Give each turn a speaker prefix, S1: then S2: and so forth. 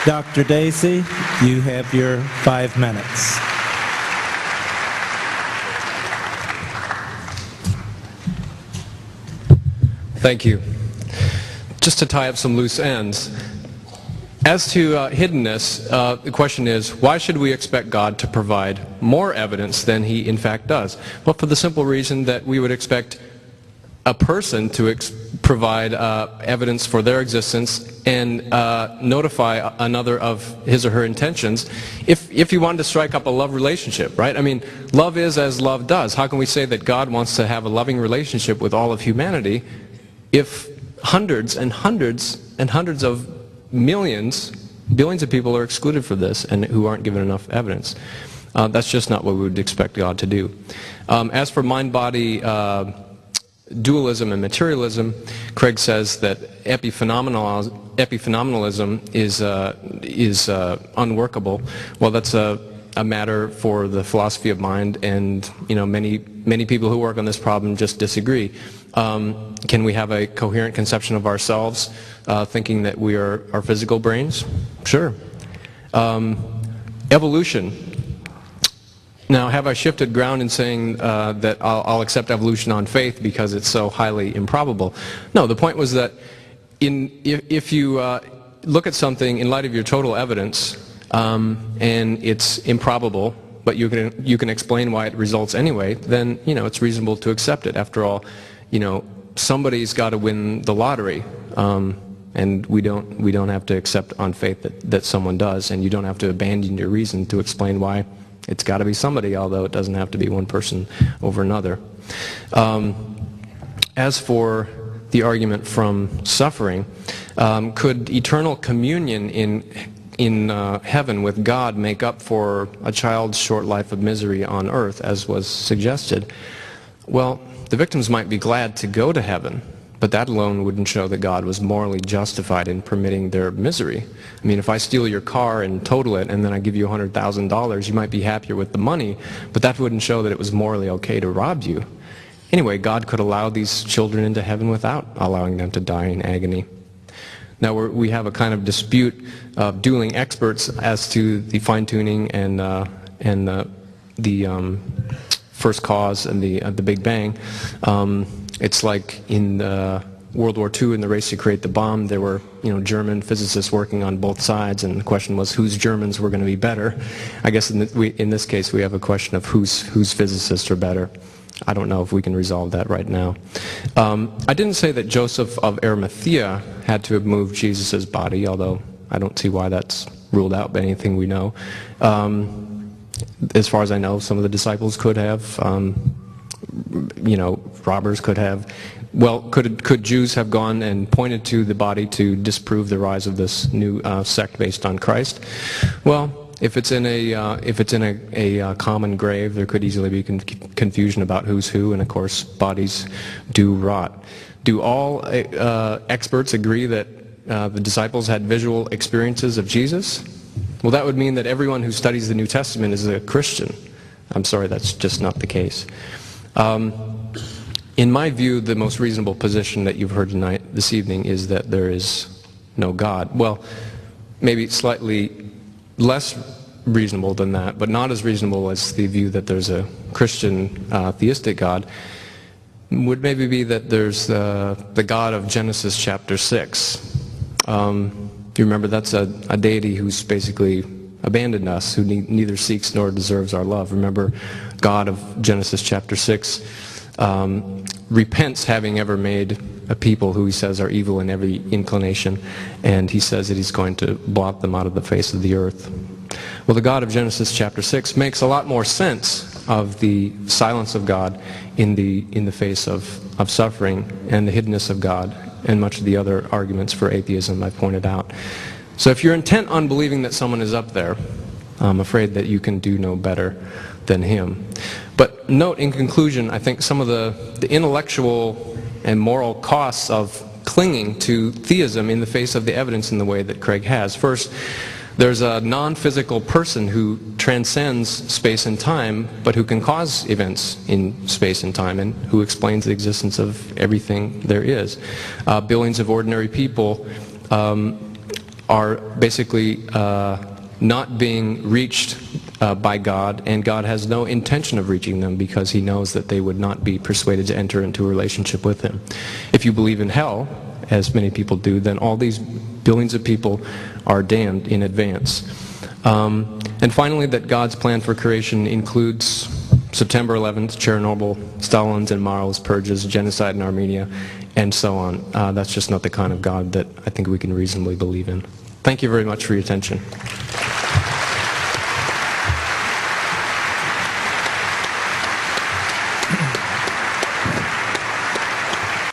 S1: Dr. Dacey, you have your 5 minutes.
S2: Thank you. Just to tie up some loose ends, as to hiddenness, the question is, why should we expect God to provide more evidence than He in fact does? Well, for the simple reason that we would expect a person to provide evidence for their existence and notify another of his or her intentions if you wanted to strike up a love relationship, right? I mean, love is as love does. How can we say that God wants to have a loving relationship with all of humanity if hundreds and hundreds and hundreds of billions of people are excluded from this and who aren't given enough evidence? That's just not what we would expect God to do. As for mind-body dualism and materialism, Craig says that epiphenomenalism is unworkable. Well, that's a matter for the philosophy of mind, and many people who work on this problem just disagree. Can we have a coherent conception of ourselves, thinking that we are our physical brains? Sure. Evolution. Now, have I shifted ground in saying that I'll accept evolution on faith because it's so highly improbable? No, the point was that if you look at something in light of your total evidence and it's improbable, but you can explain why it results anyway, then it's reasonable to accept it. After all, somebody's got to win the lottery, and we don't have to accept on faith that someone does, and you don't have to abandon your reason to explain why. It's got to be somebody, although it doesn't have to be one person over another. As for the argument from suffering, could eternal communion in heaven with God make up for a child's short life of misery on earth, as was suggested? Well, the victims might be glad to go to heaven, but that alone wouldn't show that God was morally justified in permitting their misery. I mean, if I steal your car and total it and then I give you $100,000, you might be happier with the money, but that wouldn't show that it was morally okay to rob you. Anyway, God could allow these children into heaven without allowing them to die in agony. Now, we have a kind of dispute of dueling experts as to the fine-tuning and the first cause and the Big Bang. It's like in World War II, in the race to create the bomb, there were German physicists working on both sides, and the question was whose Germans were going to be better. I guess in this case we have a question of whose physicists are better. I don't know if we can resolve that right now. I didn't say that Joseph of Arimathea had to have moved Jesus' body, although I don't see why that's ruled out by anything we know. As far as I know, some of the disciples could have. Robbers could have. Well, could Jews have gone and pointed to the body to disprove the rise of this new sect based on Christ? Well, if it's in a common grave, there could easily be confusion about who's who, and of course, bodies do rot. Do all experts agree that the disciples had visual experiences of Jesus? Well, that would mean that everyone who studies the New Testament is a Christian. I'm sorry, that's just not the case. In my view, the most reasonable position that you've heard this evening is that there is no God. Well, maybe slightly less reasonable than that, but not as reasonable as the view that there's a Christian theistic God, would maybe be that there's the God of Genesis chapter 6. You remember that's a deity who's basically abandoned us, who neither seeks nor deserves our love. Remember, God of Genesis chapter 6 repents having ever made a people who he says are evil in every inclination, and he says that he's going to blot them out of the face of the earth. Well, the God of Genesis chapter 6 makes a lot more sense of the silence of God in the face of suffering and the hiddenness of God and much of the other arguments for atheism I've pointed out. So if you're intent on believing that someone is up there, I'm afraid that you can do no better than him. But note in conclusion, I think some of the intellectual and moral costs of clinging to theism in the face of the evidence in the way that Craig has. First, there's a non-physical person who transcends space and time, but who can cause events in space and time, and who explains the existence of everything there is. Billions of ordinary people are basically not being reached by God, and God has no intention of reaching them because he knows that they would not be persuaded to enter into a relationship with him. If you believe in hell, as many people do, then all these billions of people are damned in advance. And finally, that God's plan for creation includes September 11th, Chernobyl, Stalin's and Mao's purges, genocide in Armenia, and so on. That's just not the kind of God that I think we can reasonably believe in. Thank you very much for your attention.